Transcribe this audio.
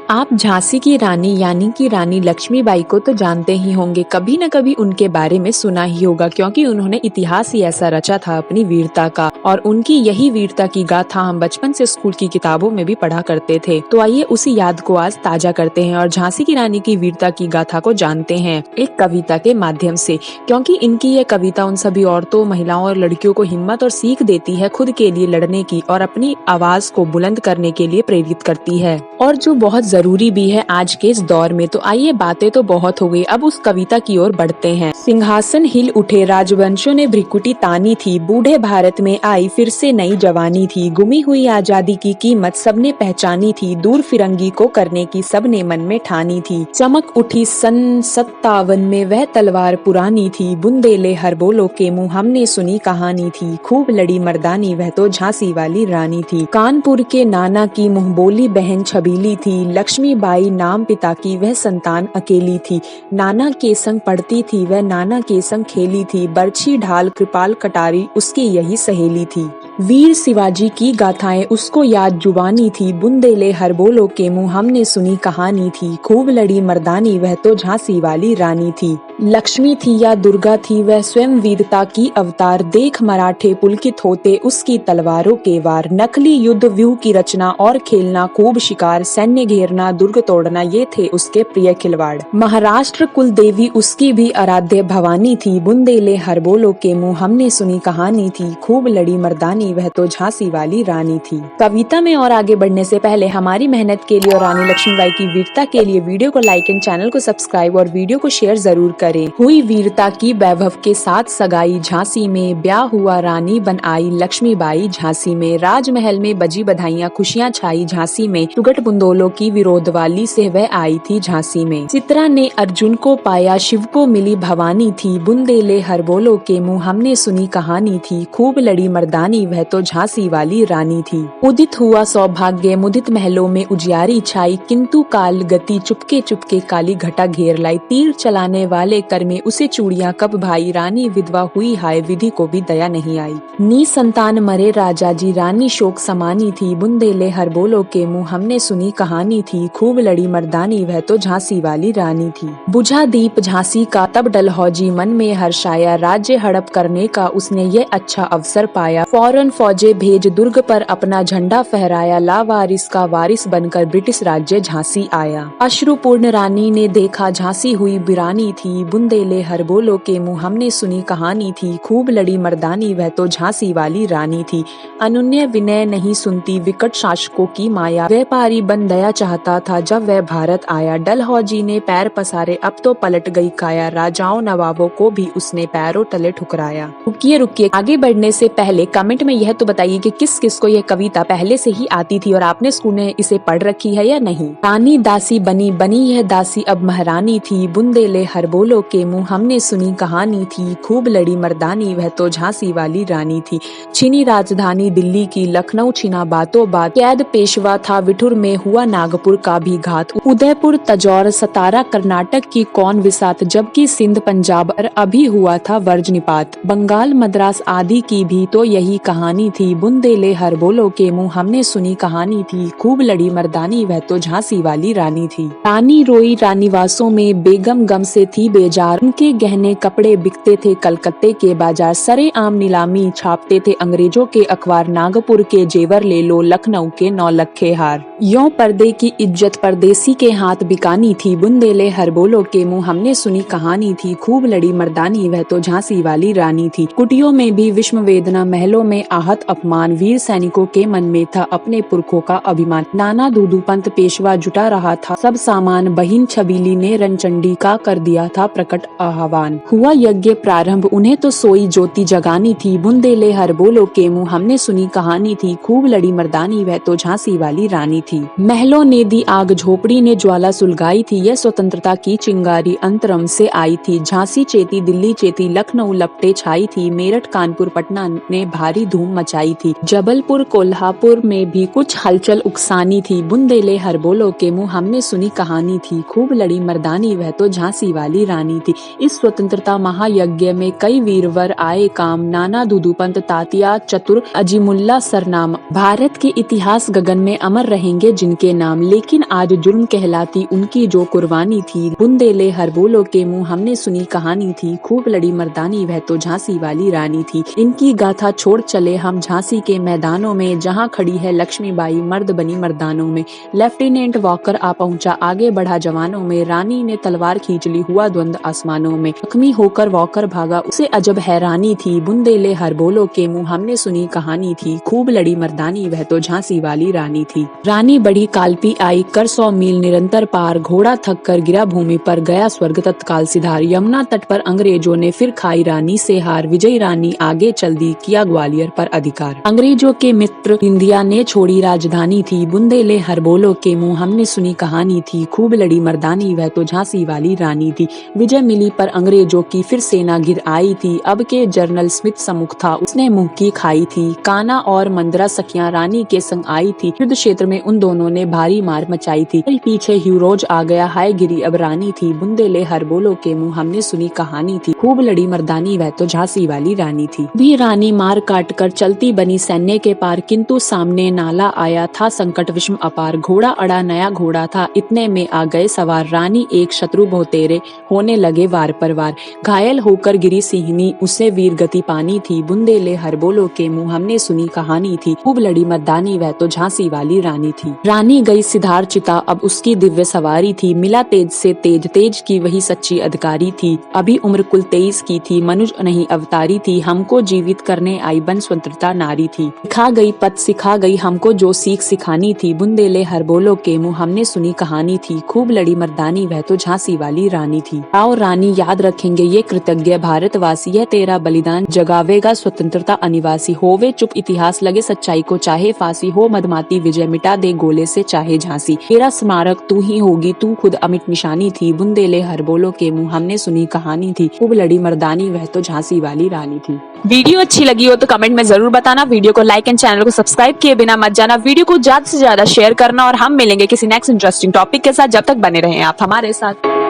आप झांसी की रानी यानी कि रानी लक्ष्मीबाई को तो जानते ही होंगे, कभी न कभी उनके बारे में सुना ही होगा क्योंकि उन्होंने इतिहास ही ऐसा रचा था अपनी वीरता का। और उनकी यही वीरता की गाथा हम बचपन से स्कूल की किताबों में भी पढ़ा करते थे। तो आइए उसी याद को आज ताजा करते हैं और झांसी की रानी की वीरता की गाथा को जानते हैं एक कविता के माध्यम से, क्योंकि इनकी ये कविता उन सभी औरतों, महिलाओं और लड़कियों को हिम्मत और सीख देती है खुद के लिए लड़ने की और अपनी आवाज को बुलंद करने के लिए प्रेरित करती है, और जो बहुत जरूरी भी है आज के इस दौर में। तो आइए, बातें तो बहुत हो गई, अब उस कविता की ओर बढ़ते हैं। सिंहासन हिल उठे, राजवंशों ने भ्रिकुटी तानी थी, बूढ़े भारत में आई फिर से नई जवानी थी, गुमी हुई आजादी की कीमत सबने पहचानी थी, दूर फिरंगी को करने की सबने मन में ठानी थी, चमक उठी सन 57 में वह तलवार पुरानी थी, बुंदेले हर बोलो के मुंह हमने सुनी कहानी थी, खूब लड़ी मर्दानी वह तो झांसी वाली रानी थी, कानपुर के नाना की मुंह बोली बहन छबीली थी, लक्ष्मीबाई नाम पिता की वह संतान अकेली थी, नाना के संग पढ़ती थी वह नाना के संग खेली थी, बरछी ढाल कृपाल कटारी उसकी यही सहेली थी, वीर शिवाजी की गाथाएं उसको याद जुबानी थी, बुंदेले हर बोलो के मुंह हमने सुनी कहानी थी, खूब लड़ी मर्दानी वह तो झांसी वाली रानी थी, लक्ष्मी थी या दुर्गा थी वह स्वयं वीरता की अवतार, देख मराठे पुलकित होते उसकी तलवारों के वार, नकली युद्ध व्यूह की रचना और खेलना खूब शिकार, सैन्य घेरना दुर्ग तोड़ना ये थे उसके प्रिय खिलवाड़, महाराष्ट्र कुल देवी उसकी भी आराध्य भवानी थी, बुंदेले हर बोलो के मुंह हमने सुनी कहानी थी, खूब लड़ी मर्दानी वह तो झांसी वाली रानी थी। कविता में और आगे बढ़ने से पहले हमारी मेहनत के लिए और रानी लक्ष्मीबाई की वीरता के लिए वीडियो को लाइक एंड चैनल को सब्सक्राइब और वीडियो को शेयर जरूर करें। हुई वीरता की वैभव के साथ सगाई, झांसी में ब्याह हुआ रानी बन आई लक्ष्मीबाई, झांसी में राजमहल में बजी बधाइयां खुशियां छाई, झांसी में सुगट बुंदोलों की विरोधवाली से वह आई थी झांसी में, चित्रा ने अर्जुन को पाया शिव को मिली भवानी थी, बुंदेले हर बोलो के मुंह हमने सुनी कहानी थी, खूब लड़ी मर्दानी वह तो झांसी वाली रानी थी, उदित हुआ सौभाग्य मुदित महलों में उजियारी छाई, किंतु काल गति चुपके चुपके काली घटा घेर लाई, तीर चलाने वाले कर में उसे चूड़ियां कब भाई, रानी विधवा हुई हाय विधि को भी दया नहीं आई, नी संतान मरे राजा जी रानी शोक समानी थी, बुंदेले हर बोलो के मुंह हमने सुनी कहानी थी, खूब लड़ी मर्दानी वह तो झांसी वाली रानी थी, बुझा दीप झांसी का तब डलहौजी मन में हर्षाया, राज्य हड़प करने का उसने ये अच्छा अवसर पाया, फौरन फौजे भेज दुर्ग पर अपना झंडा फहराया, लावारिस का वारिस बनकर ब्रिटिश राज्य झांसी आया, अश्रुपूर्ण रानी ने देखा झांसी हुई वीरानी थी, बुंदेले हर बोलो के मुंह हमने सुनी कहानी थी, खूब लड़ी मर्दानी वह तो झांसी वाली रानी थी, अनुन्य विनय नहीं सुनती विकट शासकों की माया, व्यापारी बन दया चाहता था जब वह भारत आया, डलहौजी ने पैर पसारे अब तो पलट गई काया, राजाओं नवाबों को भी उसने पैरों तले ठुकराया। रुकिए, आगे बढ़ने से पहले कमेंट में यह तो बताइए कि किस किस को यह कविता पहले से ही आती थी और आपने स्कूल में इसे पढ़ रखी है या नहीं। रानी दासी बनी बनी यह दासी अब महारानी थी, बुंदेले हर बोलो के मुंह हमने सुनी कहानी थी, खूब लड़ी मर्दानी वह तो झांसी वाली रानी थी, छिनी राजधानी दिल्ली की लखनऊ छिना बातों बात, कैद पेशवा था विठुर में हुआ नागपुर का भी घात, उदयपुर तजौर सतारा कर्नाटक की कौन विसात, जबकि सिंध पंजाब और अभी हुआ था वर्जनिपात, बंगाल मद्रास आदि की भी तो यही कहानी थी, बुंदेले हर बोलो के मुंह हमने सुनी कहानी थी, खूब लड़ी मर्दानी वह तो झांसी वाली रानी थी, रानी रोई रानीवासों में बेगम गम से थी बेजार, उनके गहने कपड़े बिकते थे कलकत्ते के बाजार, सरे आम नीलामी छापते थे अंग्रेजों के अखबार, नागपुर के जेवर ले लो लखनऊ के 9 लखे हार, यों पर्दे की इज्जत परदेसी के हाथ बिकानी थी, बुंदेले हर बोलो के मुंह हमने सुनी कहानी थी, खूब लड़ी मर्दानी वह तो झांसी वाली रानी थी, कुटियों में भी विषम वेदना, महलों में आहत अपमान, वीर सैनिकों के मन में था अपने पुरखों का अभिमान, नाना दूदू पंत पेशवा जुटा रहा था सब सामान, बहिन छबीली ने रणचंडी का कर दिया था प्रकट आह्वान, हुआ यज्ञ प्रारंभ उन्हें तो सोई ज्योति जगानी थी, बुंदेले हर बोलो के मुंह हमने सुनी कहानी थी, खूब लड़ी मर्दानी वह तो झांसी वाली रानी थी, महलों ने दी आग झोपड़ी ने ज्वाला सुलगाई थी, यह स्वतंत्रता की चिंगारी अंतरम से आई थी, झांसी चेती दिल्ली चेती लखनऊ लपटे छाई थी, मेरठ कानपुर पटना ने भारी धूम मचाई थी। जबलपुर कोल्हापुर में भी कुछ हलचल उकसानी थी। बुंदेले हर बोलो के मुंह हमने सुनी कहानी थी, खूब लड़ी मर्दानी वह तो झांसी वाली रानी थी। इस स्वतंत्रता महायज्ञ में कई वीरवर आए काम, नाना दुदुपंत तात्या चतुर अजीमुल्ला सरनाम। भारत के इतिहास गगन में अमर रहेंगे जिनके नाम, लेकिन आज जुर्म कहलाती उनकी जो कुर्बानी थी। बुंदेले हर बोलो के मुंह हमने सुनी कहानी थी, खूब लड़ी मर्दानी वह तो झांसी वाली रानी थी। इनकी गाथा छोड़ चले हम झांसी के मैदानों में, जहां खड़ी है लक्ष्मीबाई मर्द बनी मर्दानों में। लेफ्टिनेंट वॉकर आ पहुंचा, आगे बढ़ा जवानों में, रानी ने तलवार खींच ली, हुआ द्वंद आसमानों में। जख्मी होकर वॉकर भागा, उसे अजब हैरानी थी। बुंदेले हर बोलो के मुंह हमने सुनी कहानी थी, खूब लड़ी मर्दानी वह तो झांसी वाली रानी थी। रानी बड़ी कालपी आई कर 100 मील निरंतर पार, घोड़ा थक कर गिरा भूमि पर, गया स्वर्ग तत्काल सिधार। यमुना तट पर अंग्रेजों ने फिर खाई रानी से हार, विजयी रानी आगे चल दी, किया ग्वालियर पर अधिकार। अंग्रेजों के मित्र इंडिया ने छोड़ी राजधानी थी। बुंदेले हर बोलो के मुंह हमने सुनी कहानी थी, खूब लड़ी मर्दानी वह तो झांसी वाली रानी थी। विजय मिली पर अंग्रेजों की फिर सेना घिर आई थी, अब के जनरल स्मिथ सम्मुख था, उसने मुंह की खाई थी। कान्हा और मंदरा सखियां रानी के संग आई थी, युद्ध क्षेत्र में उन दोनों ने भारी मार मचाई थी। पीछे ह्यूरोज आ गया, हाय गिरी अब रानी थी। बुंदेले हर बोलो के मुंह हमने सुनी कहानी थी, खूब लड़ी मर्दानी वह तो झांसी वाली रानी थी। भी रानी मार काट कर चलती बनी सैन्य के पार, किंतु सामने नाला आया था संकट विषम अपार। घोड़ा अड़ा नया घोड़ा था, इतने में आ गए सवार, रानी एक शत्रु बहुतेरे होने लगे वार पर वार। घायल होकर गिरी सिंहनी, उसे वीर गति पानी थी। बुंदेले हर बोलो के मुंह हमने सुनी कहानी थी, खूब लड़ी मर्दानी वह तो झांसी वाली रानी थी। रानी गई सिधार चिता, अब उसकी दिव्य सवारी थी, मिला तेज से तेज, तेज की वही सच्ची अधिकारी थी। अभी उम्र कुल 23 की थी, मनुज नहीं अवतारी थी, हमको जीवित करने आई बन स्वतंत्रता नारी थी। सिखा गई पथ सिखा गई हमको जो सीख सिखानी थी। बुंदेले हर बोलो के मुंह हमने सुनी कहानी थी, खूब लड़ी मर्दानी वह तो झांसी वाली रानी थी। आओ रानी याद रखेंगे ये कृतज्ञ भारतवासी, यह तेरा बलिदान जगावेगा स्वतंत्रता अनिवासी। होवे चुप इतिहास लगे सच्चाई को चाहे फांसी, हो मदमाती विजय मिटा दे गोले से चाहे झांसी। तेरा स्मारक तू ही होगी, तू खुद अमिट निशानी थी। बुंदेले हर बोलो के मुंह हमने सुनी कहानी थी, खूब लड़ी मर्दानी वह तो झांसी वाली रानी थी। वीडियो अच्छी लगी हो तो कमेंट में जरूर बताना, वीडियो को लाइक एंड चैनल को सब्सक्राइब किए बिना मत जाना, वीडियो को ज्यादा से ज्यादा शेयर करना और हम मिलेंगे किसी नेक्स्ट इंटरेस्टिंग टॉपिक के साथ। जब तक बने रहें आप हमारे साथ।